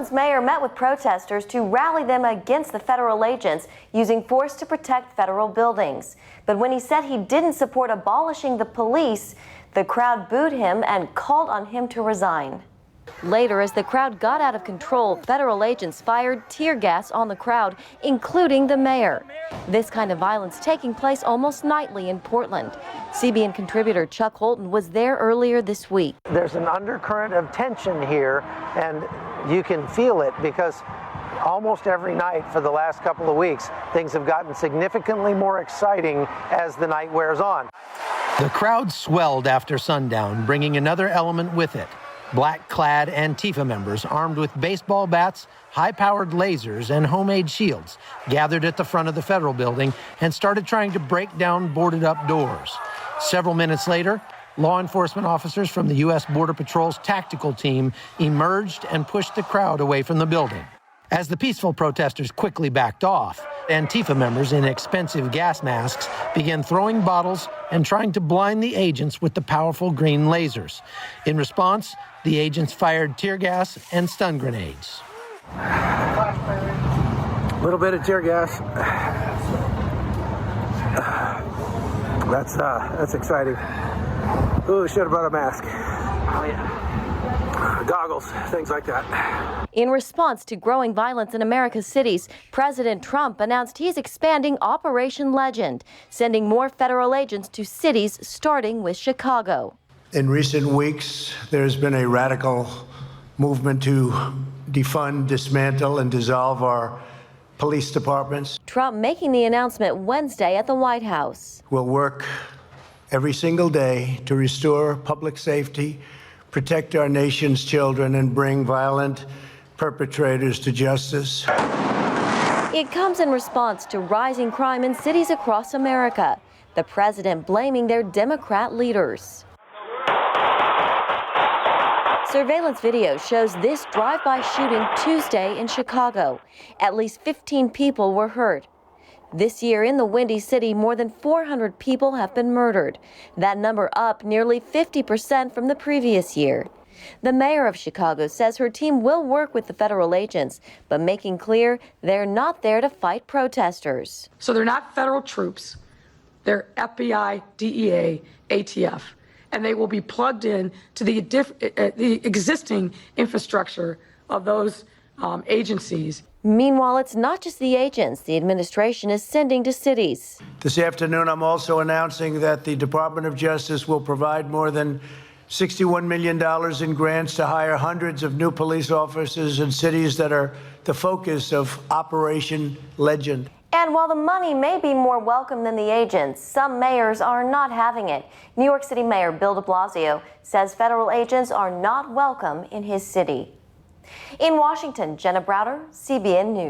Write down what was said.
Portland's mayor met with protesters to rally them against the federal agents using force to protect federal buildings. But when he said he didn't support abolishing the police, the crowd booed him and called on him to resign. Later, as the crowd got out of control, federal agents fired tear gas on the crowd, including the mayor. This kind of violence taking place almost nightly in Portland. CBN contributor Chuck Holton was there earlier this week. There's an undercurrent of tension here, and you can feel it because almost every night for the last couple of weeks, things have gotten significantly more exciting as the night wears on. The crowd swelled after sundown, bringing another element with it. Black-clad Antifa members armed with baseball bats, high-powered lasers, and homemade shields gathered at the front of the federal building and started trying to break down boarded-up doors. Several minutes later, law enforcement officers from the U.S. Border Patrol's tactical team emerged and pushed the crowd away from the building. As the peaceful protesters quickly backed off, Antifa members in expensive gas masks began throwing bottles and trying to blind the agents with the powerful green lasers. In response, the agents fired tear gas and stun grenades. A little bit of tear gas. That's exciting. Ooh, should have brought a mask. Oh, yeah. Goggles, things like that. In response to growing violence in America's cities, President Trump announced he's expanding Operation Legend, sending more federal agents to cities, starting with Chicago. In recent weeks, there's been a radical movement to defund, dismantle, and dissolve our police departments. Trump making the announcement Wednesday at the White House. We'll work every single day to restore public safety, protect our nation's children, and bring violent perpetrators to justice. It comes in response to rising crime in cities across America. The president blaming their Democrat leaders. Surveillance video shows this drive-by shooting Tuesday in Chicago. At least 15 people were hurt. This year in the Windy City, more than 400 people have been murdered. That number up nearly 50% from the previous year. The mayor of Chicago says her team will work with the federal agents, but making clear they're not there to fight protesters. So they're not federal troops. They're FBI, DEA, ATF, and they will be plugged in to the existing infrastructure of those agencies. Meanwhile, it's not just the agents the administration is sending to cities. This afternoon, I'm also announcing that the Department of Justice will provide more than $61 million in grants to hire hundreds of new police officers in cities that are the focus of Operation Legend. And while the money may be more welcome than the agents, some mayors are not having it. New York City Mayor Bill de Blasio says federal agents are not welcome in his city. In Washington, Jenna Browder, CBN News.